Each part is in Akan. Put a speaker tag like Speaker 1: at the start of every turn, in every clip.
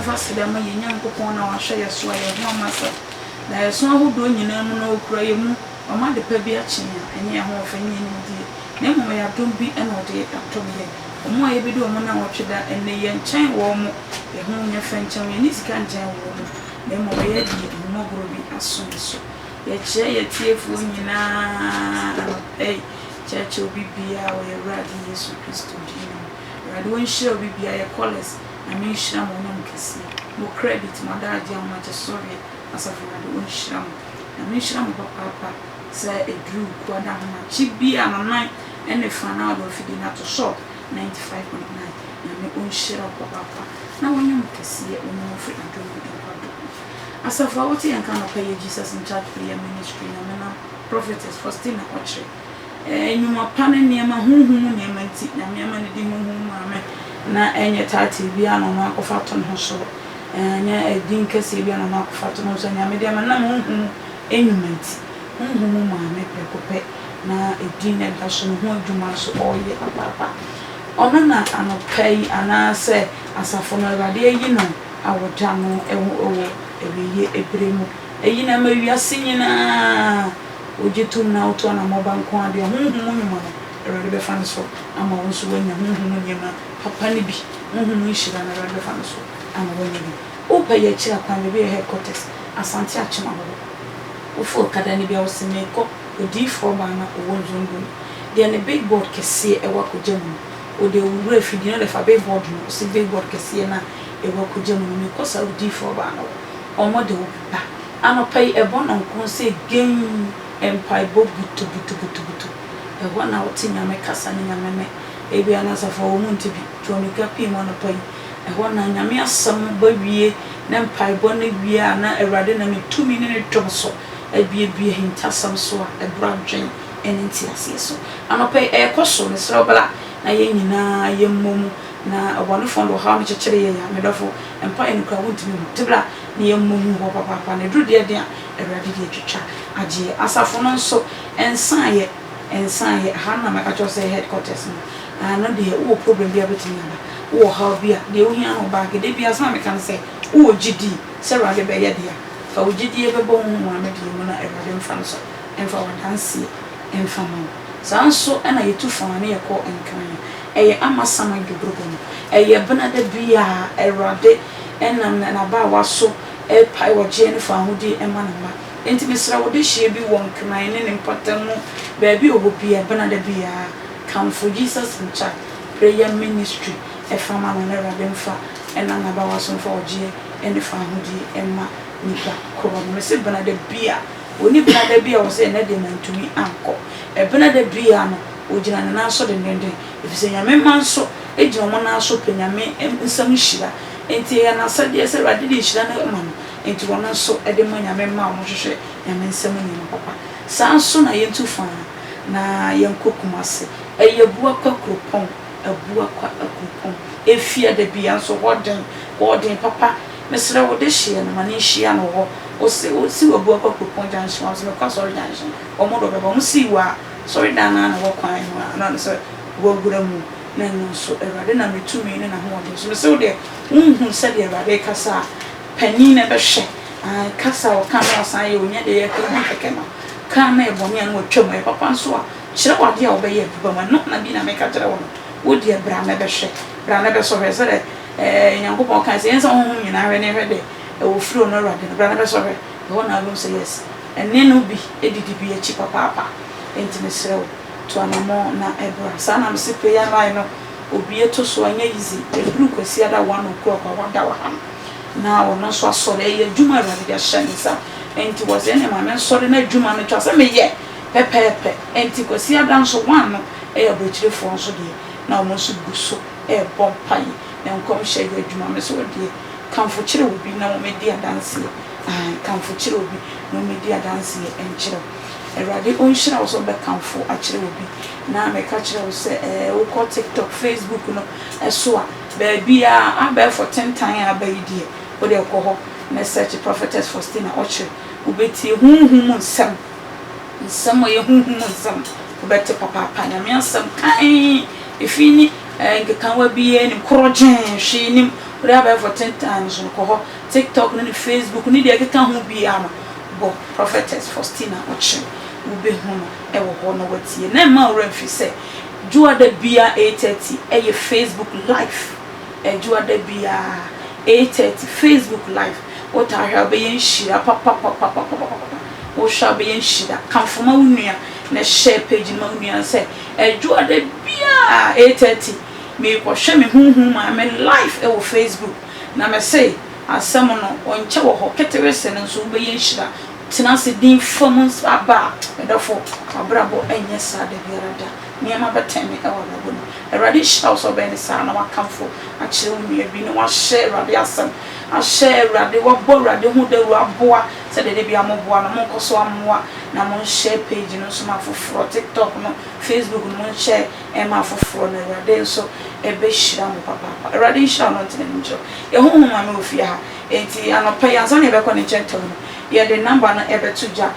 Speaker 1: fast them my young coupon or share your sway of no master. There is no who doing no cry mu or my the pebiachin and your home for any dear. Never may I don't be an order up to me. Or more every do a man watch that and the young chain warm the home your French and your niece can't tell woman. Then more yet, more groovy as soon as so. Yet share your tearful in hey, church will be our radi Jesus Christ. I don't share with be a college. I mean, sham on Cassie. No credit, my dad, young much sorry as of I don't sham. I mean, sham papa say a drew quadama. Cheap be on a night and a fan out of feeding out to shop 95.9. And my own share of papa. Now, when you can see it, when you're free and do it. As of what you can pay Jesus in church prayer ministry, and prophetess Faustina Ochre. You are panning near my home, near my tea, and your money demon, na any tati, be on a mark of Faton Hosso, and a dinka Sabian on Mark Faton Hosso, and Yamidiam, and I'm enument, whom I make a cope, na a dinner dashin, who do my so all ye papa. On a pay, and I say, as a phone already, you know, our Jano, every year a primo. A yina may be singing. Would you tune now to an mobile quantity? A red fanso. I'm also when you're Papa Libby, whom should an a red fanso. I'm winning. Oh, pay a chair can be a headquarters. A Santiachima. Before Cadanibia was in make up the D4 banner or one zone. Then a big board can see a work with German. Or they will refuse if a big board, see big board can see a work with German because I would D4 banner. Or more de ba ano pay a bon on say game empire bob to a 1 hour tin ya make kasa ni nyame e bia na safo wo mu ntibi to me ka pim on pay e ho na nyame asam ba wie na empire bon na wie na awrade na me 2 minute drum so e bia hintasam so a branchen enti ase so ano pay e koso ne sra bala na ye nyina ye mom na obone fondo ha me chekere ye ya me dofo empire no ka wuntimi tibla ni emu ho papa na dru de dia awrade de twetwa age asafo no so ensan ye ha na maka cho say headquarters no no de wo problem bia betimi aba wo ha bia de wo hia no ba ke de bia san me kan say wo gidi se awrade be ye dia fa wo gidi e be bo hu ma me de mu na awrade mfa no so emfa wo danse emfa mo sanso na ye tu fa na ye ko enkan eye amasama dubrogo no eye benada bia awrade enam na ba waso e pai wo je ne fa hodi ema na ma enti misra wo de hie bi won kran ne mpatamu ba bi obo bia benada bia come for Jesus in church prayer ministry e fama na awrade mfa enam na ba waso fa wo je ene fa hodi ema nipa ko no se benada bia oni benada bia wo se na de mantumi anko e benada bia no ojina na so de ndende ifise nyame manso ejina mo na so penyame nsam hira enti ya na sade se rade de hira na ma no enti wono so e de nyame ma mo hwehwe nyame nsam ni papa sanso na yentu fa na yenkokumase eye bua kwakropon abua kwakropon efia de bia so woden papa mesra wo de hia na mane hia no wo o si wo bua kwakropon janshi wo so kwa sorry janshi o mo do be bo mo si wa sorry dana na wo kwan na so wo gura mu na no so erade na metumi ne na ho ode so so de se de erade kasa pani na be hwe kasa o kan na san ye onya de ye ka keke no kan na e bo me no twam e papa so a kire wade a wo be ye ba ma no na bi na me ka kire wo wo de bra na be hwe bra na be so hwe se de nyankopon kan se ensa ho nyina hwe ne hwe de e wo firo no erade bra na be so hwe e wo na go say yes enne no bi edidi bi e chi papa intimate to anamo na ebra sana msipe ya mai no obi eto so anya easy ebru kwasi ada 1 o'clock wada wa ham na wono so asore ye djuma ra de shanisa enti was ene ma men sore na djuma no twase me ye pepepe enti kwasi ada nso 1 no e ya bochire fo nso de na wo so guso e bompai na nkom hye ye djuma me so de kanfo kire obi na wo me di adanse kanfo kire obi no me di adanse enchire erade onhira wo so be kanfo akire obi na me ka kire wo se wo ko TikTok Facebook no so a ba bia aba for 10 time aba yidie wo de ko ho na search prophetess Faustina Ochre wo beti hunhum nsam ye hunhum nsam wo beti papa nyame nsam kan efini ngekan wa bia ni krojen hwe ni we have for 10 times on ko TikTok ni Facebook ni de keka ho bia no bo Prophetess Faustina Ochi wo be hu no e wo ho no watie na ma ora fi se Juada bia 8:30 e Facebook live Juada bia 8:30 Facebook live what I have be shira papa o sha be shira kan foma unua na share page ma unua say Juada bia 8:30 me ko hwe me hunhun ma me live e wo Facebook na me say asem no onche wo ho keterese no so be shira tenase din famous aba edofo abrabo enye sa de biarada niema betemi e wo no Eradi house of any son na wakamfo a chire unu bi no wa share rade asem a share rade wo bo rade hu de ru aboa se de bia mo boa no mo nkoso amoa na mo share page no so ma foforo TikTok no Facebook no mo share e ma foforo na rade so e be shira mo papa rade shira no ntene njo e hu ma me ofia ha enti anopa yanso ne be ko ne gentle no ye de number na e be tuja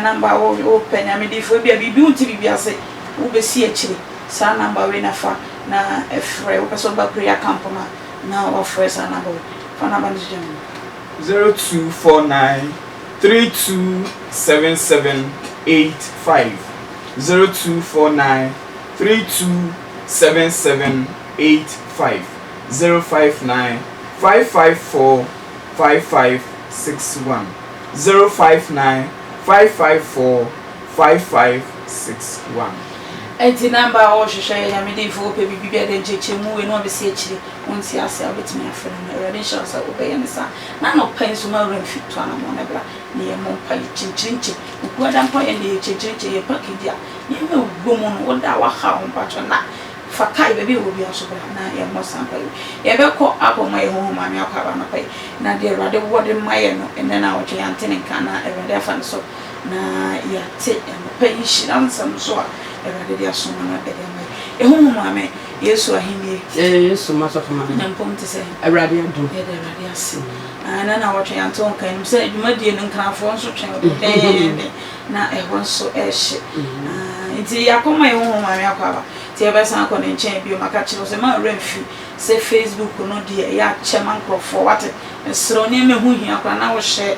Speaker 1: number o pen ya me di fo bia bibi unti bibia se wo be si akire sa number we na fa na efre wo person ba prayer camp na wa fresh sa number fa number ni jam
Speaker 2: 0249 327785 0249 327785 059 554 5561 059 554 5561
Speaker 1: enti number o hwehwe ya me dey fo pe bibia de jeche mu we no be se akire onti ase abetimi afere na ready show sa obeye ne sa na no penso ma ran fitu ana mo na bra ne ye mo pa chinchinchi ku ada mpa ye ne chinchinchi ye package a ye me ugbo mu no oda wa ha ho pa na fakai bebe obi aso bra na ye mo sampa ye be ko apo ma ye ho ma me akwa na pa na de rade wo de ma ye no ene na wo che antene kana e rade afa so na ya te pa yi shiran sam so a erade dia soma na bede mai ehu mama Yesu ahimie
Speaker 3: Yesu masofa mama
Speaker 1: nyampom te se
Speaker 3: erade adu
Speaker 1: erade ase ana na watwe anton kan se adwumadie no nkrafo nso twen na ehwo nso ehye nti yakoma ehu mama yakwa ti ebesa akọ ne nchen bi o maka kire se ma remfi se Facebook no de ya chema nkrofo wate sro ne me hu hia kwa na wo hye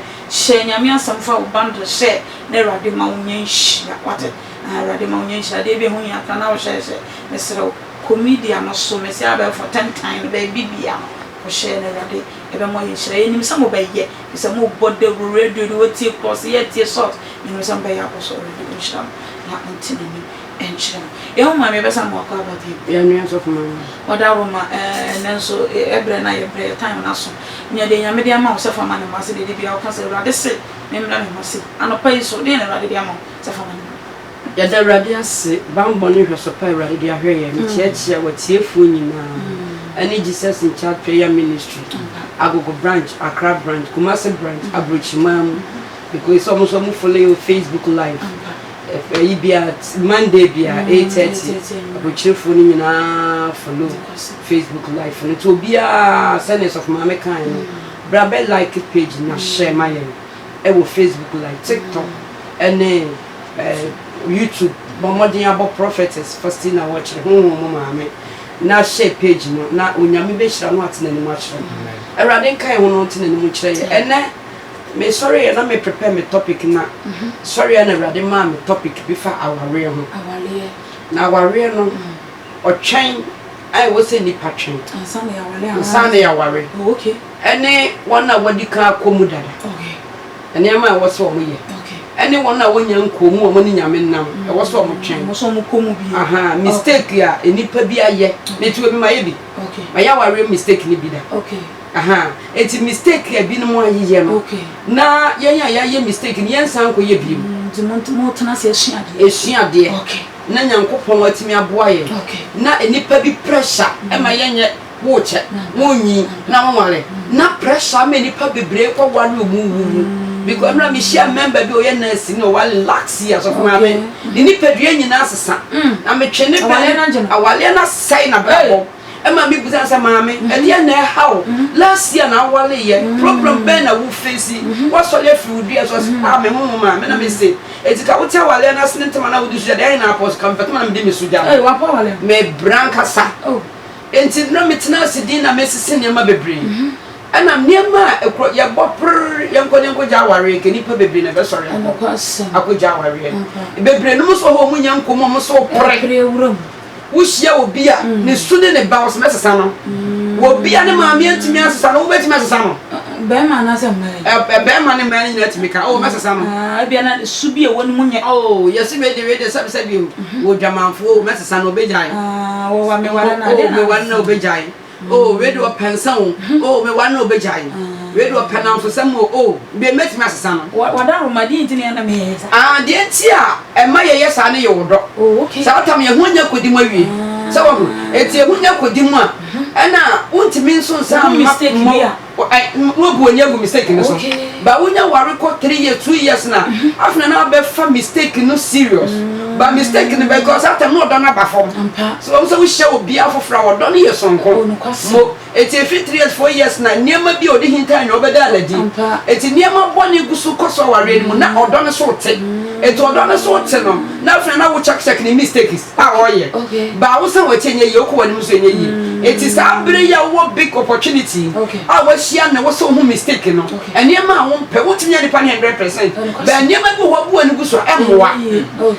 Speaker 1: nyame asamfa wo bando hye na erade ma wonye nhia wate Rade ma onye nshira de be hu ya kana wo hye mesro comedian no so me se aba for 10 time be bibia wo hye na rade e be mo ye nshira enim se mo be ye se mo bode radio do tie cross ye tie short enim se mo be ya ko so radio nshira na antini ni enshira e ho ma me be sa mo akwa ba bi
Speaker 3: ya nua so fuma
Speaker 1: oda ro ma nenso ebre na ye bre time na so nya de nya me de ama wo se fama na ma se de bia wo ka se rade se me mra me ma se anopa yi so de na rade de ama se fama na
Speaker 3: ya da radio se bambo ne hwe so pa radio dia hwe ye mi chiachia watiefu nyina ani Jesus in Church Prayer Ministry Agogo branch Accra branch Kumasi branch Abrochimam because some follow your Facebook live if bia Monday bia 8:30 Abrochifo ni nyina follow Facebook live and to bia senders of mama kan brabe like page na share my e wo Facebook live TikTok and YouTube bomodin abo Prophetess Faustina Ochi mama na share page no na onyame be hira no atena ni mu akire erade kan ho no atena ni mu kire ene me sorry na me prepare me topic na sorry na erade ma me topic bi fa aware ho na aware no otwen ai wo se ni patwen ansane aware
Speaker 1: okay
Speaker 3: ene wona wadi ka akomu dada
Speaker 1: okay
Speaker 3: ene ma wo so mo ye anyone na wonya nkomu o ni nyame nam e wo so mo twen
Speaker 1: mo so mo komu bi
Speaker 3: aha mistake ya enipa bi aye metu bi ma ye bi
Speaker 1: okay
Speaker 3: ma ya ware mistake ni bi da
Speaker 1: okay
Speaker 3: aha eti mistake ya bi no aye no
Speaker 1: okay
Speaker 3: na ya ye mistake ni yensan ko ye bi
Speaker 1: mo tana se
Speaker 3: esuade
Speaker 1: okay
Speaker 3: na nyankopon watimi aboa ye
Speaker 1: okay
Speaker 3: na enipa bi pressure e ma yenye wo che wonyi na wonware na pressure me enipa bebre ko wale omu because I'm share member bi o ye nurse no wa relax here so for me ni pedua nyina sesa na me twene be awale na sai na brabo e ma mi buza sa maame e de na how last year na awale ye problem be na wo face wo so le fi udua so ah me hu maame na me say etika wo ti awale na sene tema na wo du suja de na apostle kam fe tema na me de me suja
Speaker 1: wa pa wale
Speaker 3: me branca sa enti no metena sidin na mesisi nneema bebre ana nneema ya bopr yanko jaware ke nipa bebre na be sori akoja aware bebre no so ho munya nkomo mo so pre wuhia obi a ne su ne ba wo se mesesa no obi a ne maame antimi asesa no wo betimi asesa no
Speaker 1: be ma na se mai
Speaker 3: be ma ne ma ni na timi ka o mesesa no
Speaker 1: bia na su bi e woni munye
Speaker 3: oh yes be de sabe bi wo dwamanfo o mesesa no obejai
Speaker 1: wo wa me wala na
Speaker 3: de me wala na obejai oh we do pensa o oh me wala na obejai we do penanfo sam o be metimi asesa no
Speaker 1: wada romadi ntini na me yesa
Speaker 3: de enti a e ma ye yesa ne ye wodo
Speaker 1: okay
Speaker 3: sa tam ye honya kodimu awie sa wo enti ye honya kodimu a ana untimi nso sa
Speaker 1: mistake bia
Speaker 3: no bu onya go mistake no so ba wonya ware ko 3 years 2 years na afna na be fa mistake no serious ba mistake no because after no don aba form so we share obi afofra wo don ye sonko mo eti efi 3 years 4 years na niema bi odi hinta na obeda alaji eti niema boni gusu koso ware mu na odon so te eti odon so te no na afna na wo check ni mistakes oye ba wo se wo chenye ye ko wani mu so enye yi eti sa bre ya wo big opportunity shia na wo so hu mistake no eniema a wo mpe wo tinya nipa 100% ba eniema bi wo bu ani guso emwa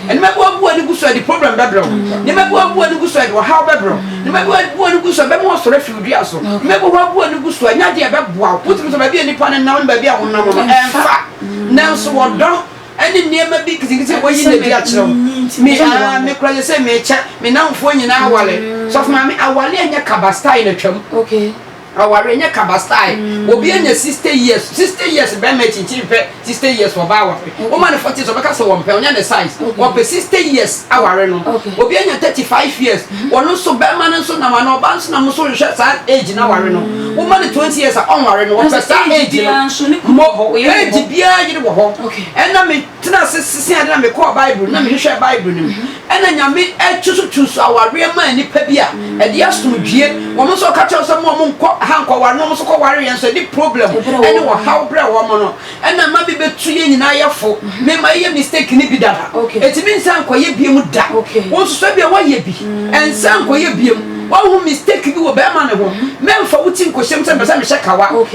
Speaker 3: eniema bi wo bu ani guso the problem bebro eniema bi wo bu ani guso the how bebro eniema bi wo bu ani guso be mo so refi dua so eniema bi wo bu ani guso anya de be boa wo tinya so ba bi nipa na na ba bi a wo nam no emfa na so wo do eni niema bi kizikiti wo yi ne bi a kiro me kura se me cha me na mfo nyina awale so for me awale anya kabastai na twam aware nya kabastai obi anya 60 years be me chichi pe 60 years wo ba wa o man 40 so be ka se wo mpe onya the size wo pe 60 years aware no obi anya 35 years wono so be man so na no ba so na mo so hwe sa age na aware no wo man 20 years a on ware no wo pe sa age no mo age bia yire wo ho ena me tena sisi ade na me call bible na me hwe bible nim ena nya me chusu aware ma ni pa bia e de asomdue wo mo so ka che so mo nko hanko wa no so ko ware yen so di problem ene wo how bra wo mo no ena ma bi betu ye nyina yefo me ma ye mistake ni bi dada etimi nsan ko ye biem da wo so bia wo ye bi ensan ko ye biem wo hu mistake bi wo be ma ne ho memfa wuti nko hyem se me hye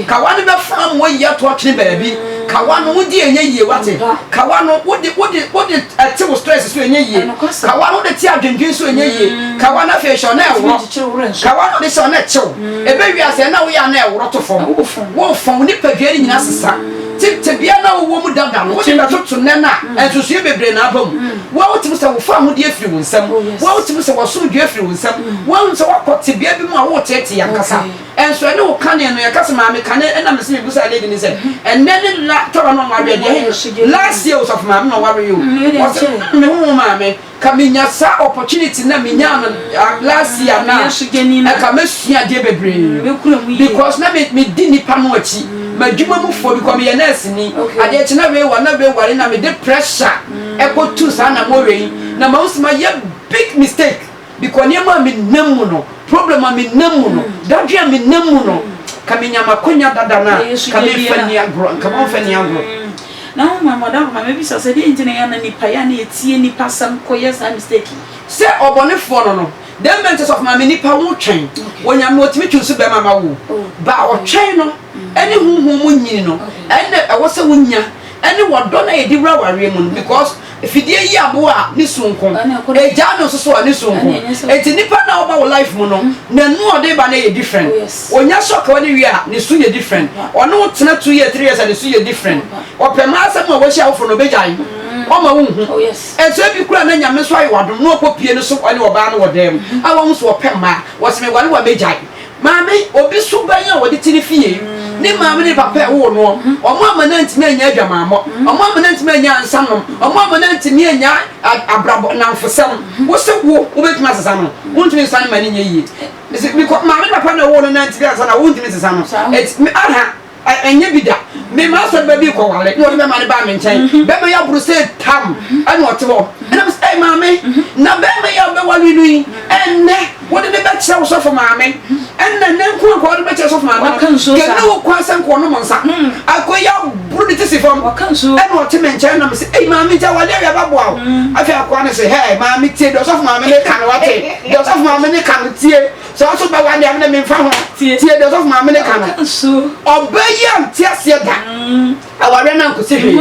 Speaker 3: kawa ne be fam wo ye to twene baabi kawa no wo di enye yie wate kawa no wo di ate wo stress so enye yie kawa no de ti adwendwen so enye yie kawa na fe hye na ewo kawa no de hye na chew ebe wi ase na wo ya na ewo to fom wo fom ni padua ni nyina sesa ti bia na wo mu dada no wo de to ne na ensusu e bebre na abam wo tim se wo fa ho de afiri wo nsam wo tim se wo so dua afiri wo nsam wo nso wo ti bia bi mu a wo tete yankasa enso ne wo kane no yakasa ma me kane na me se me busa lady ni se enne ne la to no ma de last year of ma no worry you me hu ma me kaminya sa opportunity na minya last year na ka mesua de bebre because na me di nipa no achi madwuma mu fo because me nurse ni ade chi na we ware na me de pressure eko tu sa na mo we na ma usma ye big mistake because niam me namu no problem me namu no dadwe me namu no kaminya makonya dada na kamefani agro kamefani agro
Speaker 1: na ma madam ma maybe so say the engineer na nipa ya na etie nipa sam ko yes mistake
Speaker 3: say obonefo no dem mentions of ma nipa wo twen wonya me otimi twusu be mama wo ba o twen no ene huhu mu nyini no ene e wo se wonya ene wodo na edi wra ware mu because fidie yi abo a ni sunko eja no so so ni sunko eti nipa na oba wo life mu no na nu ode ba na ye different onya shock woni wi a ni su ye different ono tena 2 years 3 years and su ye different opema asem wo hia wo fo no bejai o ma wo hu enso bi kura na nyame so ayi wadom no opopie no so oni oba no wodem a wo so opema wo se me wale wa bejai maame obi so banya wo de tini fie ni maame ni papa wo no omo amana ntimi anya adwamamo omo amana ntimi anya ansanom omo amana ntimi anya abrabo namfosam wo se wo betuma asesa no wontumi san mani nya yie because maame ni papa na wo no na ntimi asesa na wontumi asesa no aha enya bida me ma so ba bi ko wale no be ma ne ba me nchen be me ya buru se tam ana o te ho ana me say maame na be me ya be wale nu enne wo de be kire wo so for maame and then quarter matches of my get no quasan corner monsa. I go out British from and what Tim and China say, hey, mammy, tell what they're about. I feel I say, hey, mammy, tell us of my money can what those of my money can tear. So also by one day I'm in front of tear those of my money can so obey young tears yet. Our rena ko se be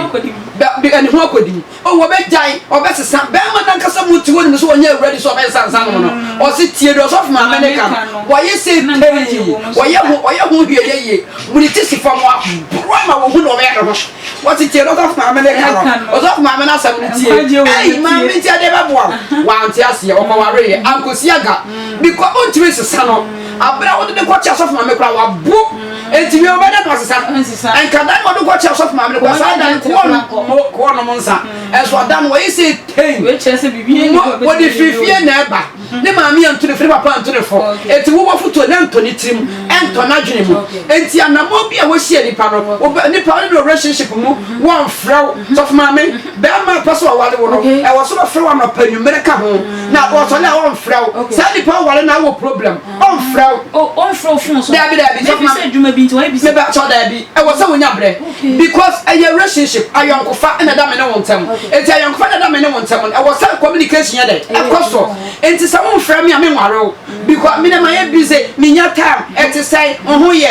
Speaker 3: ani ho akodi o wo be jai o be sesa be ma nan kasa mutu woni so onya ready so be sansan no o se tie do so ma America wo ye se tey wo ye ho hwie ye muri ti si fam wa bro ma wo hu no be no wo ti tie do so ma America no o so ma me na sam tie ei ma me tie de be bo wa anti ase o ma ware ye ankosi aga because on ti sesa no abra wo de ko cha so ma me kra wa bo enti mi o be na ko sesa en kada mo do ko cha so ma me ko sa dan ko no monsa eso dan wo isi ten
Speaker 1: we chese bibi ni
Speaker 3: wo di fifie na eba ne ma mi anto ne firi papa anto ne fo enti wo foto na anto ne trim ento na dwene mu enti anamo bia wo hie nipa no nipa no relationship mu won frau so ma me be ma paso wale wo no e wo so frau wa no panwumere ka ho na wo so na won frau sa nipa wale na wo problem on frau
Speaker 1: on frau fun so
Speaker 3: da bi so ma
Speaker 1: se djuma bi nti wa bi
Speaker 3: me ba so da bi e wo so wo nya bre because a relationship ayonkofa na da me ne won tam enti ayonkofa na da me ne won tam e wo sa communication ya dey akoso enti sa won frau me nware because me na my busy me nya time enti say ho ye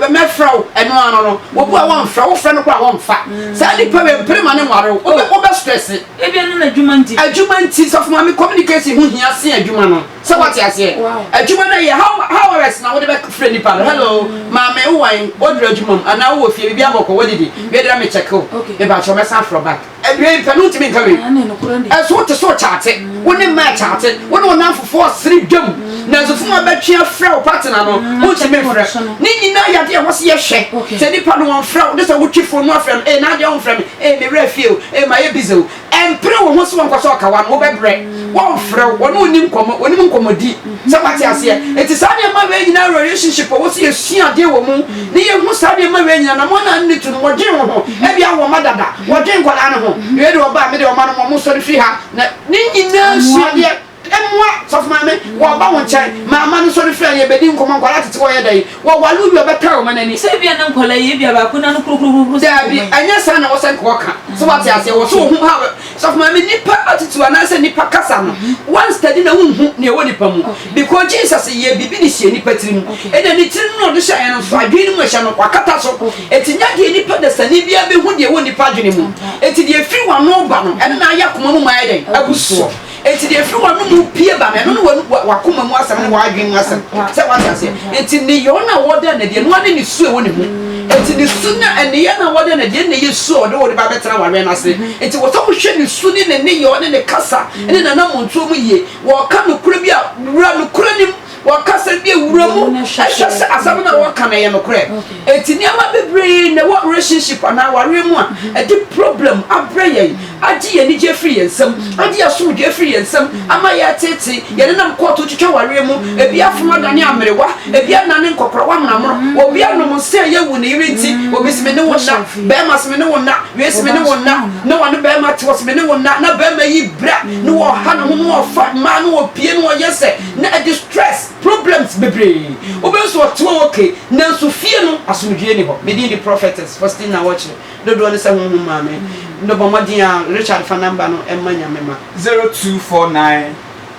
Speaker 3: me frau eno ano no wo bu a won frau wo frau no kwa won fa sa nipa be prema ne nware wo be stress
Speaker 1: e bia no na djuma nti
Speaker 3: so for me communication hu hia se adwuma no so what you say adwuma na ye how else na wo de be friend nipa hello ma me wo wan odru adwuma ana wo fie bia boko wo didi be dra me check o e ba so me san from back e be penalty me kawe e so te so chate wo ne ma chate wo no na fofo 3 dwam na so fuma be twa frau partner no wo ti me frau ni nyina ya de wo se ye hwe se nipa no won frau de so wo twifo no afrem e na de won frem e me re fie o e ma ye busy o empre wo ho so won kwaso ka wa no wo be bre won frau wo no nim komodi se pati ase e ti sa de ma we nyina relationship wo se ye sua de wo mu ni ye hu sa de ma we nyina na mo na ni tu no wo dwen ho e bia wo madada wo dwen kwala no ho we de wo ba me de wo ma no mo so de fi ha na ni nyina sua de emwa so for me wo ba won chai mama no so de fi ye bedi nkomo kwala tete wo ye dai wo walu bi obeta wo manani
Speaker 1: se bia na nkola ye bia ba ko na no krokro
Speaker 3: da bi anya sa na wo se ko ka so what ya se wo so hu ha so for me nipa attitude ana se nipa kasa no one study na hu ne wo nipa mu because Jesus ye bibi ni sie nipa tirim e na ni tirim no de sha no so adwini mu sha no kwakata so etinya de nipa da sani bia be hu de wo nipa adwini mu eti de free wa no ba no e na ya koma mu ma ye dai abuso eti de free wa no mu pie ba me no wa koma mu asam no wa adwini mu asam se wa ta se eti ni yo na wo da na de no ane ni su e wo ni mu eti ni su na ene ya na wo da na de ne ye su o de wo de ba betra wa we na se eti wo so hwe ni su ni ne yo ne kasa ene na na monto mu ye wo ka no kura bi a wura no kura ni wakasa bi ewura mu ahwese asam na waka na ye no kure eti niama bebre na what relationship na ware mu a edi problem abreye agi ye ni je free yensam agi aso je free yensam ama ya tete ye na mkoto twetwa ware mu ebi afoma dane amerewa ebi anane nkokoro wa mnamro obi anom se ye wu ne irenti obi sime ne wonna be ma sime ne wonna we sime ne wonna na wano be ma te sime ne wonna na be ma yi bra no wo ha no no wo fa ma no wo pie no wo yese na edi stress problems bebre obenso to okay na so fie no asomdwe ni ho me di the prophetess first thing na watch do do ne se hu ma me no bomadi a Richard fa number no emanya mema
Speaker 2: 0249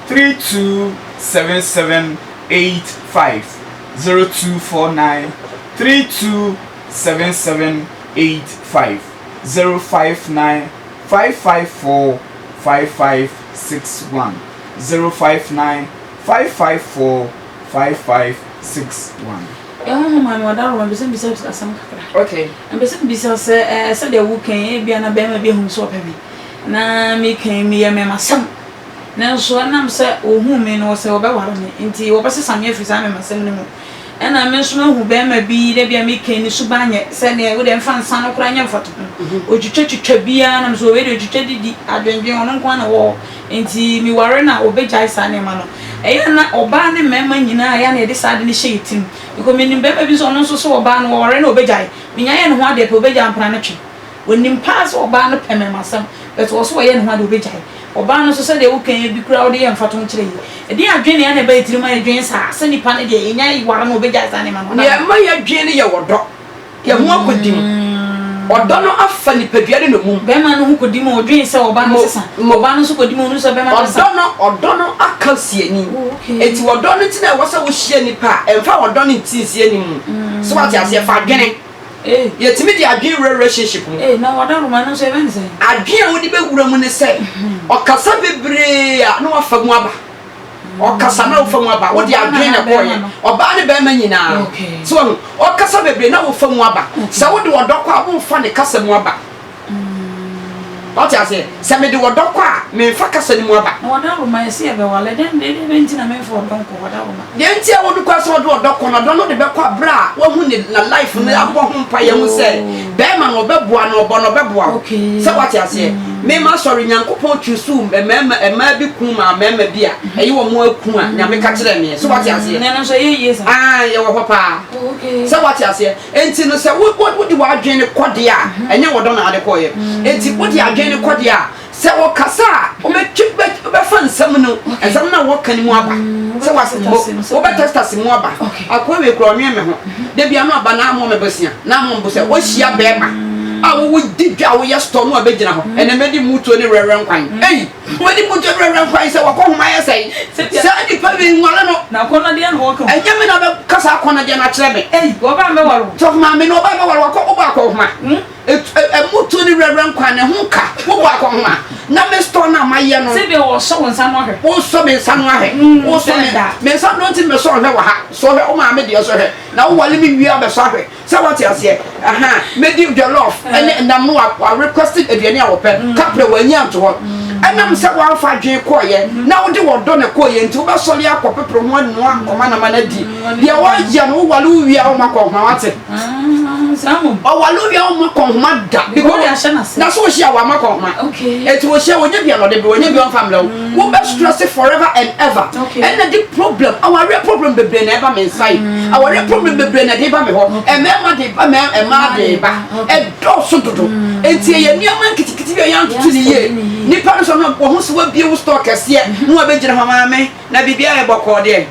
Speaker 2: 327785 0249 327785 059 554 5561 059 554 5561.
Speaker 1: Mama, wadaro mabisa bisa asam kakra.
Speaker 3: Okay.
Speaker 1: Mbisa bisa se de wuken bia na be ma bi hu so pemi. Na mi kan mi ya me masam. Na so na mse ohu me no se obeware me. Nti wo bese samye frisa me masam ne mu. Ena me so hu be ma bi de bia mi kan ni suba anye se ne wo de mfa nsa no kra nya mfato. Ojutwetwa bia na mso we de ojutwa didi adwenwen ono nkwa na wo. Nti mi ware na obejai sa ne ma no. Eya na oba ne mema nyina ya na de sade ne hye tim because menim beba bi so no so oba no wore na obejai minya ye ne ho ade pe obejai ampra na twe wonim pass oba no peme masam but wo so ye ne ho ade obejai oba no so se de wo kan bi kura wo de yem fato nkyere yi e de adwene ya na ba yitiri ma adwene sa se nipa ne de enya iware no obeja sa ne ma no
Speaker 3: ne ma ya adwene ye wodo ye ho akodim odo no afa nipadua de no mum
Speaker 1: be ma no ho kodim odwene se oba no sesa oba no so kodim no so be ma
Speaker 3: odo no aka siani eti odo no ti na wo sa wo hia nipa emfa odo no ti siani mu so what ase fa adwene yetimi di adwene relationship mu
Speaker 1: na oda roma no so e ben se
Speaker 3: adwene wo di be wura mu ne se okasa bebre a no afa mu aba okasa na ofa mu aba wo di adwene na koye oba ne be ma nyina so okasa bebre na ofa mu aba se wo di odo kwa wo fa ne kasa mu aba what you say me di odo kwa me fa kasa ni mu aba
Speaker 1: na oda roma ese e be wale den de benti na me for don ko oda roma
Speaker 3: de ntia wo du kwa so odo kwa no do no de be kwa bra wo hu ni na life ni abo hu pa ye hu se be ma no be boa no obo no be boa so what you say me ma sorry nyankopon twusu ema bi ku ma mema bi a eyi wo mo aku a nya me ka kire me so what you say
Speaker 1: na no so ye sa
Speaker 3: ye wo papa so what you say enti no se wo di wa adwene kode a enye wo do na ade koye enti wo di adwene kode a se wo kasa o me twibe be fa nsam no ensam na wo kan mu aba se wo be testa mu aba akwa we kro nwe me ho de bia no aba na mo me besia na mo mbo se wo hia be ma awo di dwa wo ye store no abegina ho ene medi mutuo ni reverend kwan wedi mutuo reverend kwan se wakọ homa ye sei se ani pa we nwale no
Speaker 1: na kono de no wakọ
Speaker 3: enye me na be kasa kono de na kire me
Speaker 1: wo ba me waro
Speaker 3: to ma me no ba me waro wakọ oba akọ homa mutuo ni reverend kwan ne ho ka wo ba akọ homa na me store na ma ye no
Speaker 1: se be wo so won san no hwe
Speaker 3: wo so me san no hwe wo so me san no ti me so hwe wa ha so hwe o ma me de so hwe na wo wale mi wi abe so hwe se what you say me di jollof ene nam no wa requested aduane a wo pe kapre wani anto ho enam se wa fa dwen koye na wo de wo do ne koye nti wo be sori akopepro ho anu akoma na mana di de wo ya no wale wi a wo makọ ho wate
Speaker 1: samu
Speaker 3: o wale wi a wo makọ ho ma da because na so hia wa makọ ho
Speaker 1: okay
Speaker 3: eti wo hia wo nya bia no de wo nya bia family wo be stress forever and ever and the problem our real problem bebre na eba me inside our real problem bebre na de ba me ho emema de ba ema de ba e do so dodo enti ye niam nkitikiti bi yan tutu ni ye ni pa so no wo ho so wa bie wo stock kase no wa be gina ho ma me na bibia e bokọ de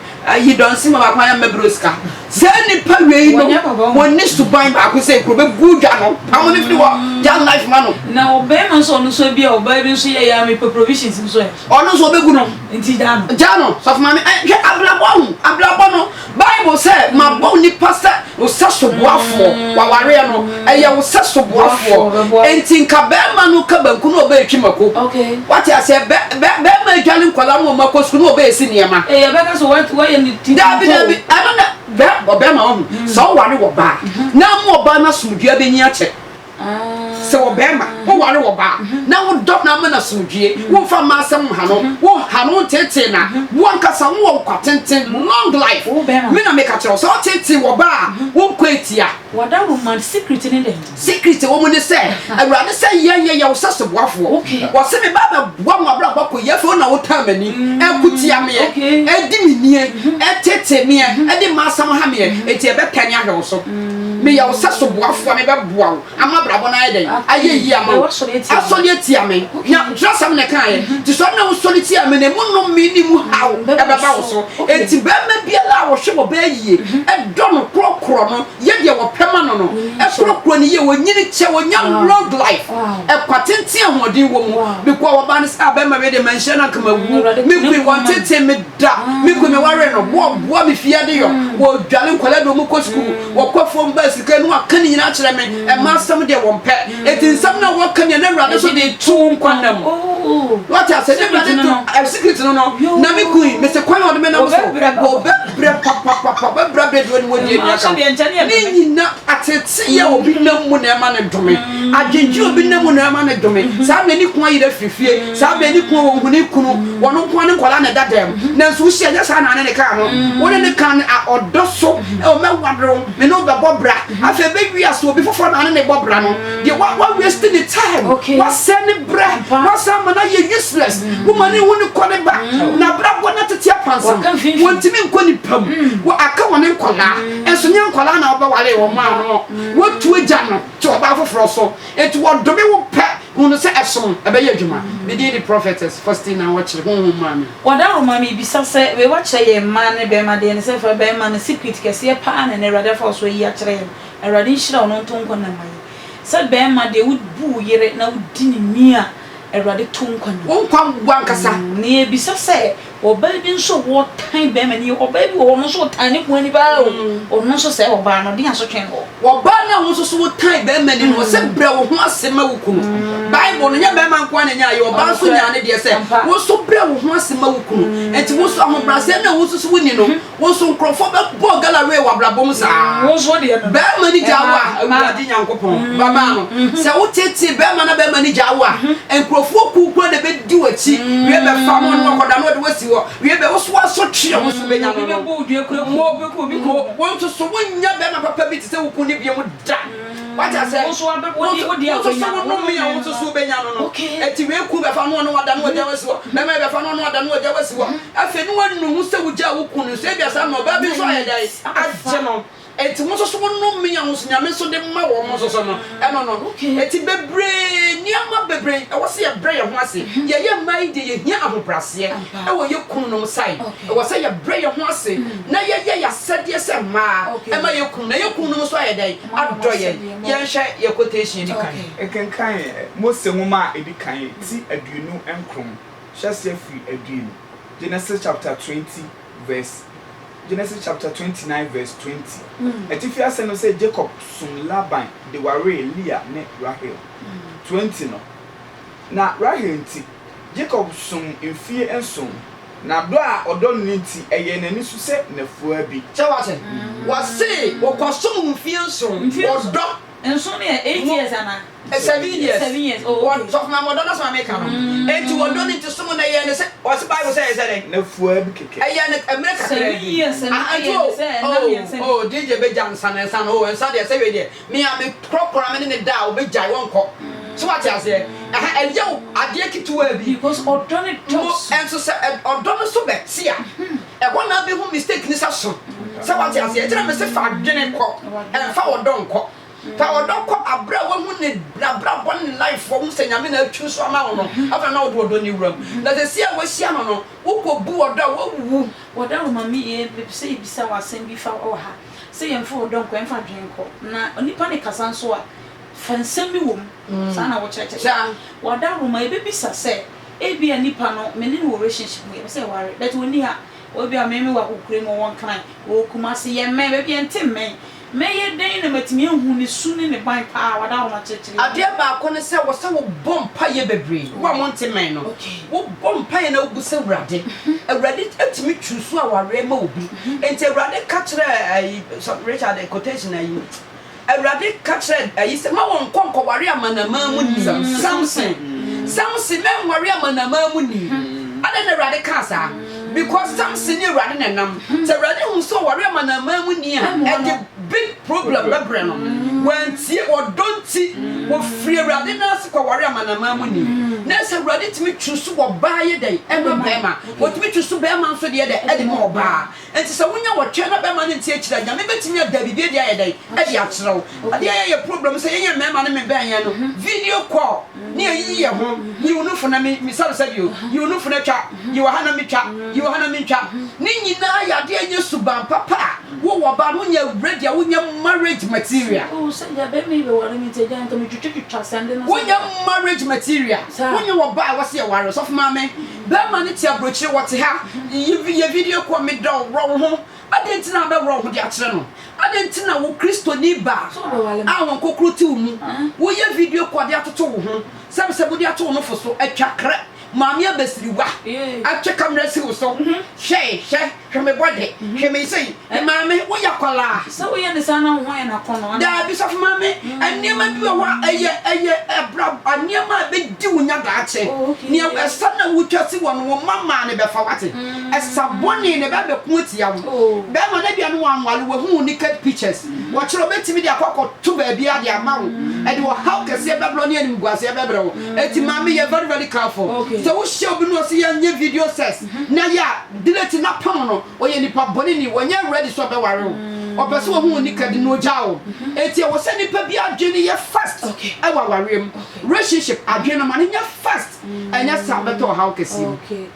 Speaker 3: you don't see my kwa me broska send pa we no one needs to buy back we say ko be good no am me free wo jan life man
Speaker 1: na obe man so no so bia oba bi so ye ya me provisions so
Speaker 3: ono so be gu no
Speaker 1: enti da no
Speaker 3: jano so for me hwe ablabo no bible say ma bo ni pastor o saso boafo wa ware no eye wo saso boafo enti nka be ma no ka banku no oba etwimako
Speaker 1: okay
Speaker 3: what you say be ma dwale nkola mo mako sku no oba esi niema
Speaker 1: e ya be ka so what ni
Speaker 3: Dabi I don't know be ma ho so ware wo ba na mo ba na sumdua be nyi ache se wo be ma wo ware wo ba na wo dop na ma na sumdue wo fa ma asem ha no wo ha no tete na wo ankasa wo kwatenten long life me na make a so tete wo ba wo kwatia
Speaker 1: wada woman secret ni dem
Speaker 3: secret wo mu ni se awurade se ye wo saso boafo wo se me ba bo mo abra ba ko ye fo na wo ta mani ekutia me edi minie etete me edi masam ha me eti e be tani ahwe so me ya wo saso boafo me be boa wo ama brabo na ye den aye yi ama asoli etia me nya drasam ne kan ye ti so na wo soli tia me ne mu no mi ni mu hawo e be ba wo so eti be ma biala wo hwe wo be yie e do no krokro no ye de wo pema no no e krokro ni ye wo nyini che wo nya long life e kwatenti ahodi wo mu because wo ba ne sa be ma we de mention na kama wu me ku won tete me da me ku me ware no bo me fia de yo wo dwale nkwala do mu ko school wo kwafo mba sika no aka ni nyina kire me e ma sam de wo mpe eti nsam na wo ka ni na rade so de tu nkwanam what I said rade to secret no na me ku me se kwan wo me na wo so wo be bre papa be bre bre do ni wo ni aka ni nyina atete ye obi nam mu na ma ne dome agenji obi nam mu na ma ne dome sa me ni ku ayira fifie sa me ni ku wo huni kunu wono ku ne kwala na dadam na nso hia nya sa na ne ka ho wo ne kan a odoso e o me wadro me no be bobra afa be wi aso obi fofo na ne bobra no de wa waste the time wa send bra wa sam na ye useless woman ni woni kone ba na bra bo na tete apansa wontimi nkoni pam wo aka woni nkola enso nya nkola na oba wale wo ma no wo tu agya no to oba foforo so etu wo dome wo pe hunu se esom ebe ye adwuma me dey the prophetess first thing na watch honhom mami
Speaker 1: wada mami bisa se we watch ye man ne be ma de ne se fa be ma ne secret kese pa na ne rada fa so yi a kire erade nhira ono to nkon na mai se be ma de would bu yere na wudi ni mia erade to nkon
Speaker 3: won kwam wankasa
Speaker 1: ne bisa se oba bi nso wo tan be ma ni oba bi wo no so tan ne ko ani ba o no so se oba no de aso twen
Speaker 3: wo ba na wo so wo tan be ma ni no se bre wo ho asema wo kunu bible no nya be ma nkwa na nya ye oba so nya ne de se wo so bre wo ho asema wo kunu enti wo so ahobrase na wo so woni no wo so nkrofo be bo gallery wa blabom sa
Speaker 1: wo so de
Speaker 3: be ma ni jawa awurade nyankopon baba no se wo tete be ma na be ma ni jawa enkrofo kuku na be di wachi we be fa mo no koda no de wasi we be wo so aso twe wo so be nya no
Speaker 1: be bo dua kura mo be ko bi ko
Speaker 3: wo so wonya be ma papa bi te se wo ku ni bi mu da what I say wo so be wo di so no me ya wo so be nya no eti we ku be fa no no wada no de wasi wo be ma be fa no no wada no de wasi wo afi no wanu hu se wo ja wo ku no se bia sa no ba bi so aye dai agye no eti wo so no me ya wo so nyame so de ma wo mo so no e no eti bebre niama bebre e wo se ye bre ye ho ase ye mai de ye hia ahobrase e wo ye kunu no sai e wo se ye bre ye ho ase na ye ya sade se ma e ma ye kunu na ye kunu no so aye dai addo ye hwe ye quotation ni kan
Speaker 2: e kan Mose nwoma edikan ti aduonu enkrom hyase free aduonu Genesis chapter 20 verse Genesis chapter 29 verse 20. Etifi ase no say Jacob sum Laban de ware Leah ne Rahel. 20 no. Na Rahel nti Jacob sum mfie ensom. Na do a odo no nti eye nani su se nafua bi.
Speaker 3: Che wa che. Wa se wo kosum mfie ensom. Odo
Speaker 1: ensom ne 8 years ana.
Speaker 3: 7 years.
Speaker 1: 7 years. Oh.
Speaker 3: What of my mother so make am. Enti wo do nti sum na ye ne se o se Bible say
Speaker 2: nafua bi keke.
Speaker 3: Eye ne America
Speaker 1: 7 years and
Speaker 3: oh DJ be jansan ensan oh ensan de say we de me am crop me ne da o be jai won ko so what you say eje ade kituwa bi
Speaker 1: because odone tops
Speaker 3: enso se odone so be tia e go na be hu mistake ni sa so what you say e me se fa dwene ko en fa odon ko fa odon ko abra wo hu ne bra bon life for hu se nyame na atwu so ama wo no afa na odon ni wuram na se sia wo sia no wo ko bu odon wo wu
Speaker 1: woda wo mami e say bisa wasen bi fa o ha say yem fa odon ko en fa dwen ko na onipa ne kasa nso a fansem bi wom sana wo cheche woda wo ma e be bisa say e bia nipa no me ne relationship we say worry that we ni ha obi a me wa kokure mo won kan wo kuma se ye me be bia ntem me meye den na matimi ehu ne su ne ne ban pa wada wo ma cheche
Speaker 3: ade ba ko ne se wo bom pa ye bebre wo mo ntem no wo bom pa ye na wo se wrade awrade atimi twusu a ware ma obi ente awrade ka kire Richard quotation ayi awrade ka kire ayi se ma won konko ware amanama mu ni Samson men ware amanama mu ni ade na awrade ka sa because Samson ni awrade na nam te awrade hu so ware amanama mu ni a big problem bebre no when tie or don't see wo free awrade na se ko ware amanama mu ni na se awrade timi twusu wo ba ye dai e no bema wo timi twusu be ma so de de e de mo ba enti se wonya wo twe na be ma ne tie kira nya me betimi ada bibie dia ye dai e de akyerɛw ade ye problem se ye me ma ne me ben ye no video call ni ayi ye ho ni unu funa mi sabe sabe yo you unu funa twa you wa hana mi twa you wa hana mi twa ni nyina ya de nye suban papa wo ba no nya ready wo nya marriage material
Speaker 1: oh say ya be me be ware mi te dan to mi twitwa sande no
Speaker 3: wo nya marriage material wo nya wo ba wo se ware so fuma me be ma ne ti abrochire wo te ha ye video call me do ro ho adentina be ro ho di akere no adentina wo Kristo ni ba awon kokru ti mu wo ye video call di atoto wo ho sabe se bo di ato no fo so atwa kre Mami abesiriwa atwe camera si wo so hwe me body hwe me sei mami wo yakola
Speaker 1: so wo ye ne sana ho ya na kono
Speaker 3: da bi so mami aniema bi wo eye ebra aniema be di wo nya da ache ne esa na wo twase wo no mama ne be fa wate esa boni ne be ko tia wo be ma na bia no anwale wo hu naked pictures wo kiro betimi dia kokko to ba bia dia ma wo e de wo how kase be blo ne anim guase be bre wo eti mami ye very very careful so wo show bi no se ya nye video ses na ya delete na pam no o ye nipa boni ni wo nye ready so be ware wo opese wo hu ni kadi no jawo enti wo se nipa bi adwene ye fast e wa warem relationship adwene ma ne fast enya sa beto how kesi
Speaker 1: okay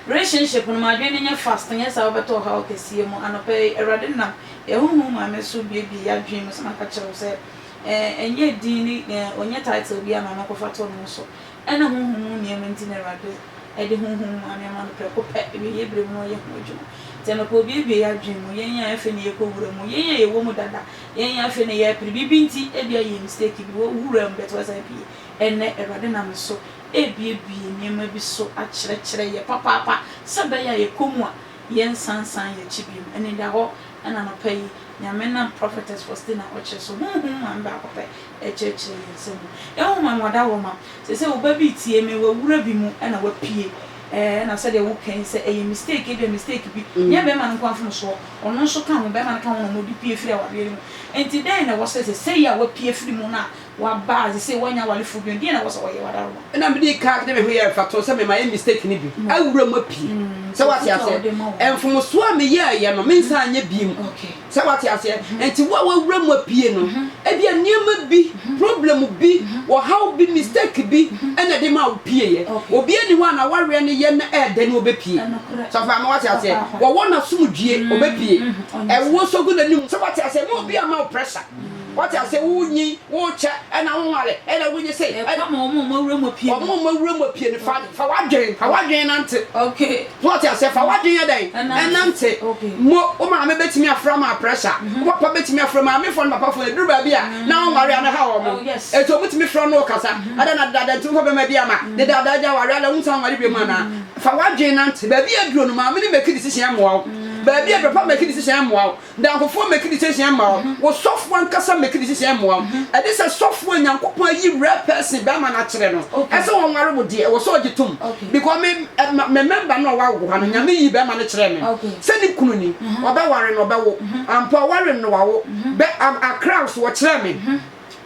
Speaker 1: relationship no ma adwene nya fast nya sa beto how kesi mu anope erade na ye hu ma me so bi adwene mo sama ka kire se enye dini onye title bi ama makofa to no so ena hu ni ementi na erade e de hu ma no preko pe bi ye bre mu ye hu adwuma tena ko bi ya adwemu yenya afi ne yekowura mu yenya ye wo mu dada yenya afi ne ye pri bibi nti e bia ye mistake bi wo wura mbeto sa bi enne erade na so e bie nyema bi so a kire ye papa sebe ya ye komu a ye nsansan ye chibim ene da ho ana no pai nyame na prophetess Faustina oche so man ba ko pe e kire ye semu e ho man wada wo ma se wo ba bi tie me wo wura bi mu ana wa pie na said you can say a mistake be nya be man kwa fun so ono so kan ho be man kan ho mo di pie firi a wa be mu enti den na wo say ya wa pie firi mu na wa ba say wanya wale fu bi den na wo so ye wada ro
Speaker 3: na me di ka de me ho ye factor say me my mistake ni bi awura mo pie say what ya say enfum so a me ye no me nsa anya bi mu
Speaker 1: okay
Speaker 3: say what ya say enti wo awura mo pie no e bia niam bi problem bi wo how bi mistake bi ena de ma wo pie ye obi ani ho na ware ne ye na e de no be pie so fa me what ya say wo wona sumdue obepie e wo so gu na nim so what ya say mo bi ama pressure what I say wunyi wo che na wonwale na wunyi say
Speaker 1: e ka mo wura mo pie
Speaker 3: mo wura mo pie ne fa wadwen nante
Speaker 1: okay
Speaker 3: what I say fa wadwen den nante mo o ma me betimi afra ma pressure wo papa betimi afra ma me fon papa fon duru ba bia na wonware na ha wo mo e to betimi fra no kasa ada na dada tu ko be ma bia ma de dada ja ware ala wunsa ware bi ma na fa wadwen nante ba bia duro no ma me make decision mo baby e papa make decision mo dan ko fo make decision mo wo software nkasa make decision mo e dey say software nyankopon yi real person be ma na kire no e say won ware wo de wo so ogitum because me member no wa wo ha no nyame yi be ma na kire me say ni kunu ni oba ware no oba wo ampa ware no wa wo be a crowds wo kire me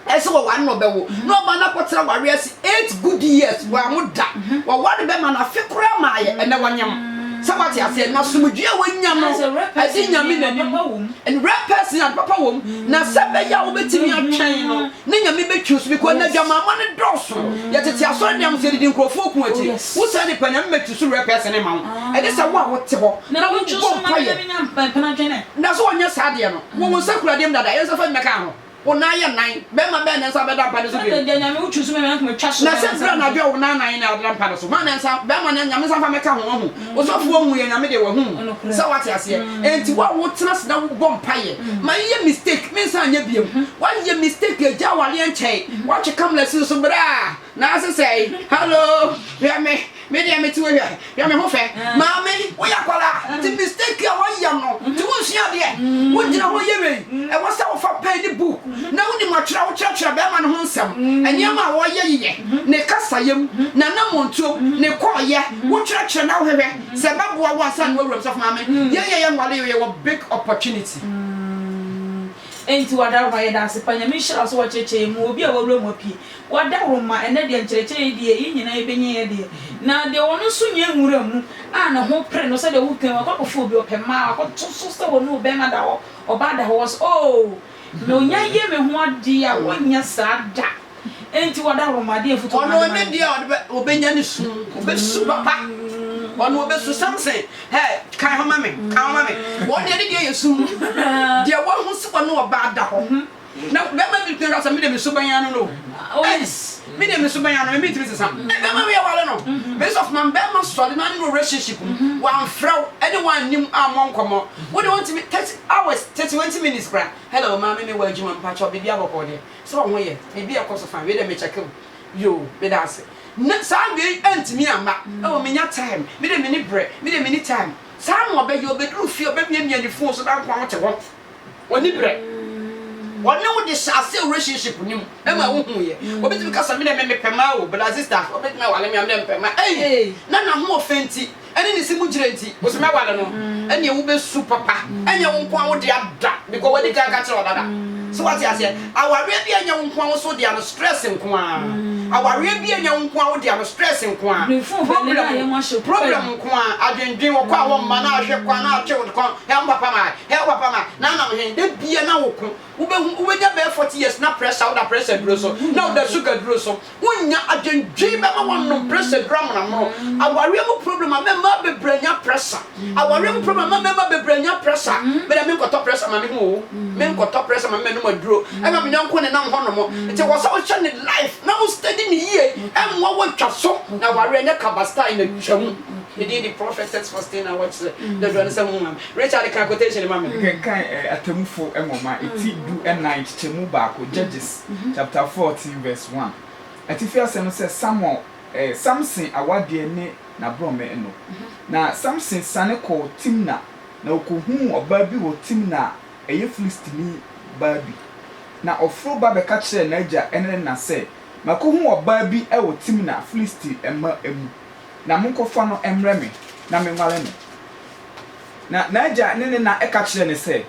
Speaker 3: ese wo wan no be wo no ba na potra ware asi 8 good years wa muda wo ware be ma na fikura ma ye ene wanyam sabati ase na sumdue wanya no adi nyame na nim and rap person and papa wom na sebe ya wo betimi atwen no na nyame betwusu because na dwama ma ne doso ya tete aso dem se di nkrofo ku ati wo sa ne panya metwusu rap person e ma wo e de sa wo a wo te ho
Speaker 1: na wo twusu ma nyame pana twene
Speaker 3: na so onya sade no wo sakura dem dada yensa fa meka ho ona ye nan be ma be na sa be da pa de so bi
Speaker 1: de nyame utwusu me me twa so
Speaker 3: na se bra na be wo nan nan na da pa de so ma na sa be ma na nyame sa fa meka ho ho wo so fu omu ye nyame de wo hu sa what ase enti wo tena se na wo bom paye ma ye mistake me sa anya biem wa ye mistake e ja wale enchei wa che kamla si so bra na se say hello ya me de me ti wo ya me ho fe ma me wo ya kwala ti mistake ya wa ya no ti wo sia de wo jina ho ye we e wo sa wo fa pen di book na woni matra wo chira be ma no ho nsam anyama wo ye ye ne kasayem na na montuo ne koye wo chira na wo hwe se babo wo asan wo wura so ma me ye nwale ye wo big opportunity
Speaker 1: enti wada ro ye da se panya mi shira so wo cheche mu obi a wo wura mo pie wada ro ma ene de nchereche de yi nyina e benye ye de na de wono so nye nwura mu a na ho pre no se de wo kan akofo obi opema akoto so wo no be ma da ho oba da ho was oh no nya ye me ho ade a wonya sada enti wada ro ma de futo
Speaker 3: ono ne de obenya ne su obesu papa ono obesu something hey kan ho mame wo de yesu de wo ho se wo no oba da ho na be ma bi tira sa me de me su banya no
Speaker 1: oh yes
Speaker 3: me de me su banya no me tiri se sa be ma we wale no base of man be ma so na no relationship wan fraw anyone nim amon komo wo de want me 30 hours 20 minutes bra hello ma me wa adwuma mpacho bibia boko de so wo ye bibia koso fa we de me check yo be da se na sa we antimi ama e wo me nya time me de me ni bre me de me ni time sa mo be yo be dru fi obe miamia ni phone so da kwa wo te wo oni bre wona wo de shase relationship nim e ma wo hu ye obetimi kasa me de me pema wo but sister obetimi wale me am de pema eh na ho ofenti ene ni simu girenti wo se me wale no ene wo be su papa ene wo kwa wo de ada because wo de ka ka kire odada so what you say our be anya nko so dia no stress nko a our be anya nko dia no stress nko a problem nko a adwendwen wo kwa wo ma na ahwe kwa na ache wo ko help papa ma na na he de bia na wo ko ube nya be 40 years na pressure da pressure duro so na da sugar duro so wonya adwendwen be ma won pressure gram na mo our mu problem ma be branya pressure our mu problem ma be branya pressure be da me ko top pressure ma me ho me ko top pressure ma me no maduro e ma me nyanko ne na ho no mo nti wo so che ne life na wo study ni ye e mo wo twa so na ware nya kabasta in a twam he did the prophetess for staying and watch the Johnson woman Richard can quotation mama
Speaker 2: kan atemfo emoma eti du and night chemu baako Judges chapter 14 verse 1 atifi asem say Samuel Samson awade ne na brome eno na Samson sane ko Timna na okohu oba bi wo Timna eye Filistini babi na ofro ba be ka kire na agya ene na say makohu oba bi e wo Timna Filisti ema emu na monkofa no emreme na menwale no na agya ne na e ka kire ne say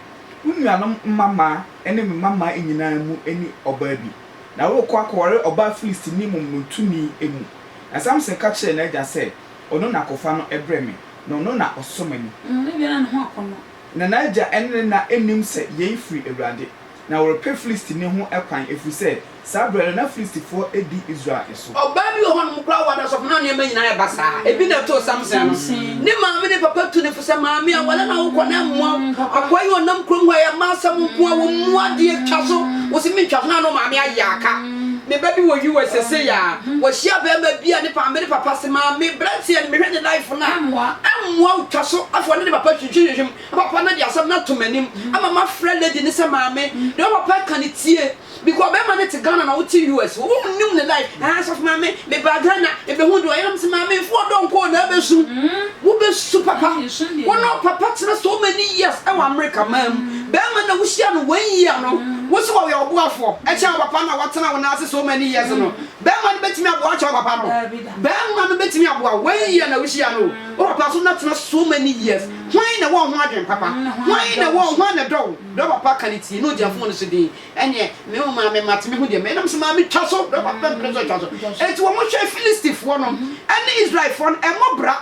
Speaker 2: unuanom mama ene me mama enyina mu eni oba bi na wo kwa kwore oba Filistini mumutuni emu na Samson ka kire na agya say ono na kofa no ebreme na ono na osomani
Speaker 1: ne bia na ho akono
Speaker 2: na agya ene na enim say ye free Ewrade na wo pe Filistini ho ekwan efu say sabre na Filistifo edi Israel eso
Speaker 3: oba bi ho no kra wada so na ne nyina ya basa ebi na to Samson ni maame ne papa tu ne fu say maame a wala na wo ko na mo akwai onam krom ho ya masam ko wo mu ade twa so wo si mi twa na no maame ayaka me baby wo US say ya wo hia ba ma bia ne pa me papa se maame branti ne me hwe ne life na amwa twa so afo ne papa twitwihwim papa na dia asam na to manim ama ma frɛ lady ne se maame de papa kan tie because be man te Ghana na uti US wo nim ne life so maame me ba Ghana e be hu do yam se maame fu don ko na be su wo be su papa wo no papa tena so many years e wa America mam be man na wo hia no 1 year no wo so wo ye obuafo e che papa na watena wo na ase so many years no be man betimi aboa che papa no be man betimi aboa 1 year na wo hia no wo papa so na tena so many years why na wo ho adwen papa why na wo ho na do papa kan ti no dia fo no so din ene me maame matime hu de me nam so maame twa so do papa preso twa so enti wo mo hwe Filistifo no ene Israelfo no e mo bra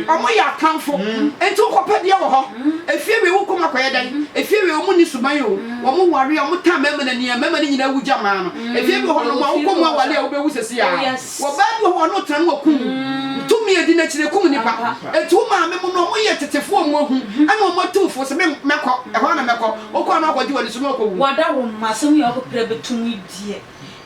Speaker 3: o mo ya kanfo enti wo kopa de wo ho efie we wo koma kwaye dan efie we wo mu ni suban yo wo mo ware o mo ta mema na nia mema ni nyina wugya ma no efie we ho no wo koma wale a wo be wu sesi a wo ba bi ho no tran wo kum tumi edi na kire kum nipa enti wo maame mo no mo ye tetefo mo hu ana mo tumfo se me mekọ e ho na mekọ wo ko na akodi wali so mo ko wu
Speaker 1: wada wo masem ya ko prebetum die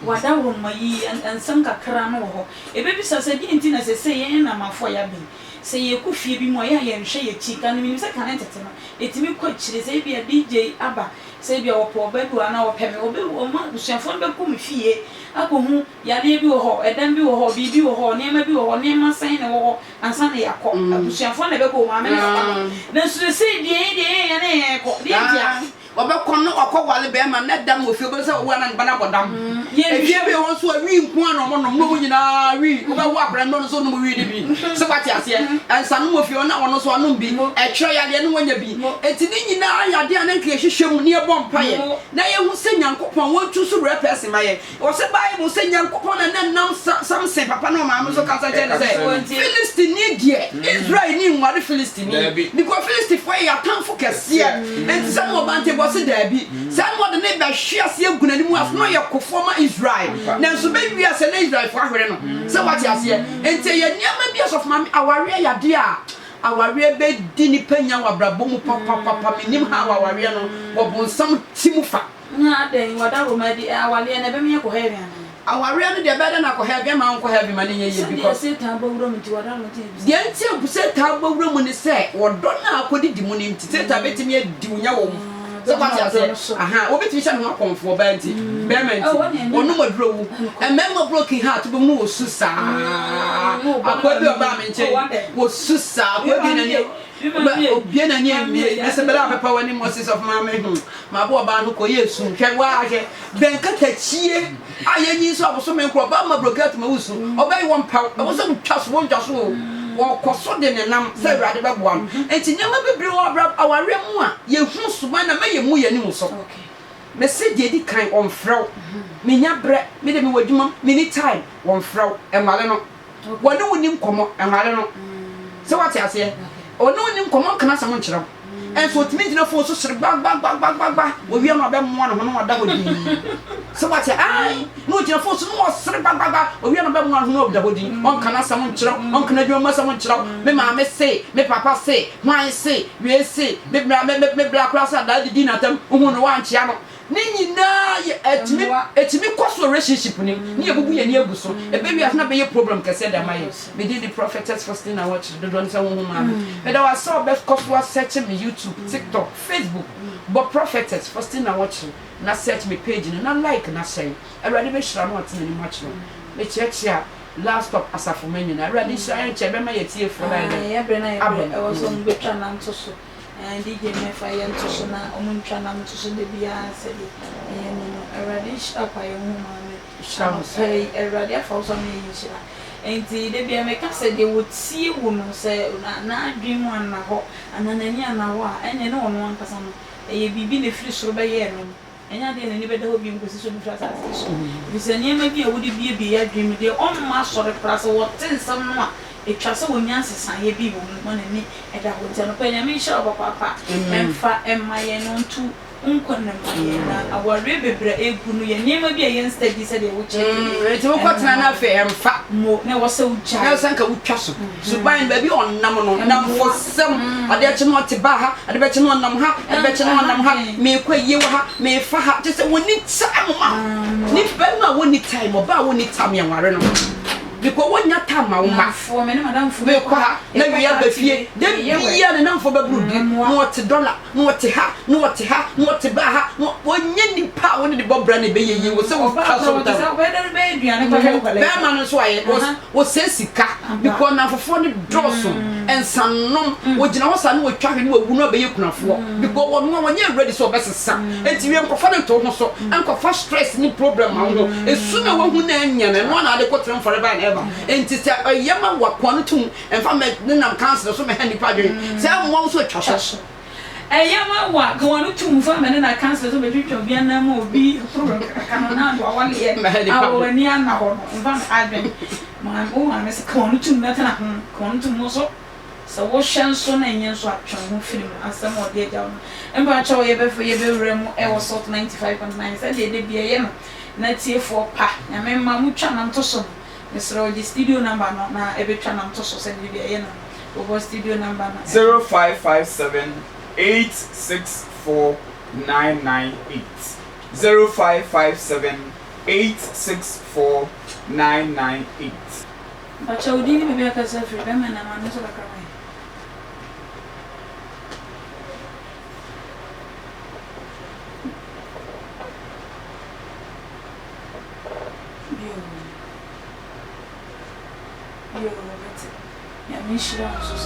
Speaker 1: wada wo mayi ansam kakra no ho ebebi sase di nti na sese yen na mafo ya bi se ye ku fie bi mo ya ye nhwe ye chika no mi se kan tete no etimi ko chire se bia DJ aba se bia wo po ba bi ana wo peme obe wo ma busuafo be ku mi fie akohu yade bi wo ho edan bi wo ho bibi wo ho nema bi wo ho nema san ne wo ho ansa na yakọ busuafo na be ko ma me na so se die ya na ye ko die dia
Speaker 3: obekọ no akọwale be ma na dam ofie be se wo na bana bodam efie be won so awi nko ano mo no mo nyina wi wo be wo abra no so no mo wi de bi se kwati ase ansa no mo fie na wono so ano bi e twa yade no wonya bi enti ni nyina yade ana nke hwehwem ne e bom paye na ye hu se nyankopon wo tu so repese maye wo se Bible se nyankopon na nam Samson papa no ma so kasa je ne se Philistine die Israel ni nware Philistine because Philistine for ya tanfo kese enti se mo bante se dabi se mo de ne ba hwia se agunani mu aso no ye kofo ma Israel na so be wia se na Israel fo ahwere no se wati ase enti ye niam bi asof ma aware ya de a aware be di ni panya wa brabo mu papa minim ha aware no wo bonsam timufa
Speaker 1: na den wada romadi awale na be me ko heavy ana
Speaker 3: aware no de be da na ko heavy ma nko heavy ma ne ye because
Speaker 1: se ta bawuro mu ti wada no ti
Speaker 3: de enti bu se ta bawuro mu ni se wodo na akodi di mu ni nti se ta betimi adi munya wo mu so kwati ase aha obetimi sha no akonfo ba nti be menti wonu maduro wu e member broken heart be mu osusa akwabi oba me nche osusa akwabi na ne obie na ne mi ese bela papa wani Moses of mama hu ma bo oba no ko yesu hwe wa hwe ben kata chie ayenyi so aboso me nkro ba ma broket ma wusu oba yi won pa aboso twaso won twaso wo koso de ne nam se Awurade be boa enti nyama bebre wo abra aware mu a ye hu suban na ma ye mu ye ni mu so me se de di kan on frɛw me nya brɛ me de me wadwuma me ni time on frɛw enwale no wone woni nkomo enwale no se wate ase one woni nkomo kana sam nkyerɛw enso otimi gyina fo so sere gba wo wi no be mo no ho no wada hodi se wate ai no gyina fo so no sere gba wo wi no be mo no ho wada hodi on kana sam nkyerɛw on kana dwuma sam nkyerɛw me ma me se me papa se hwan se we se me bra klasa da di na tam ho no wa nkyea no ni nyina etimi koso relationship ni ye bubu ye ni eguso e be wi asna be ye problem kese da maye me did the prophetess Faustina I watch the don say wo ma me da was so best koso search me YouTube TikTok Facebook but prophetess Faustina watch na search me page na like na say e ready be shira no atene ni match no me check last stop asafo menu na ready shira che be ma ye tie fo na
Speaker 1: ya bre na ya bre e was on be twa na nto so DJ Mefa yento so na omuntwa na nto so de bia se de no already shapa ye hu ma me sham say already afa so me yin shira enti de bia me ka se de wotie wo no se na adwin mu ana ho ananani ana ho a enye ne wono ankasa no eye bibi ne firi soro be ye no enya de ne be da ho bi nkosi so ntra sa so bisani ma bi a wodi bie ya adwin de on ma sore pra se wo tensam no a etwa se wonya sesan ye bi wo no na ni eda ho tano pa nya me sha papa emfa emaye no ntu nkonna maye na aware bebre egu no ye niema bi a ye steady se de wo che
Speaker 3: eti wo kwatena na fe emfa
Speaker 1: mo na wo se wo cha
Speaker 3: na sanka wo twa so suban ba bi onnam no nam fo sem ade ache no te ba ha ade be che no onnam ha ade be che no onnam ha me kwa ye wo ha me fa ha je se woni time ma ni be na woni time ba woni time ya ware no because when you time ma uma
Speaker 1: for me madam for
Speaker 3: me kwa na wi ya ba fie de bia ne nam fo ba bru di no what dollar no what ha no what ha no what ba ha wonye ni pa woni de bobra ne be ye wo se wo ka so ta
Speaker 1: be de be aduane kwa ko
Speaker 3: be ma no so aye wo se sika because na fofo ne drosso ensanom wo gina wo sa no wo twa hwe no wu no be ye kunafo because wo no wonye ready so be sesa enti wi enkofa ne to ho so enkofa stress ni problem ma wo esu na wo hu na anya ne no na ade ko tren forever and ever enti se yema wakwa no tum enfa me nam cancer so me hani padwe se mo so twa so
Speaker 1: yema wakwa no tum fa me na cancer so be twitwa bia na ma obi problem kana na do awale ye awani ana ho enfa adwen ma o ma me se kwa no tum na tana kwa no tum so so wo hyen so na enyen so atwen ho film asem ode agya no emba cha ye be wrem e wo salt 95.9 se de bia ye no na tie fo pa na me ma mu twa na nto so Mr. the studio number no na ebetwa nam to so send bia ye no over studio number na
Speaker 2: 0557 864 998 0557 864 998
Speaker 1: Bacha udini bebe akasa free be na manu so bakama yo ya mishira so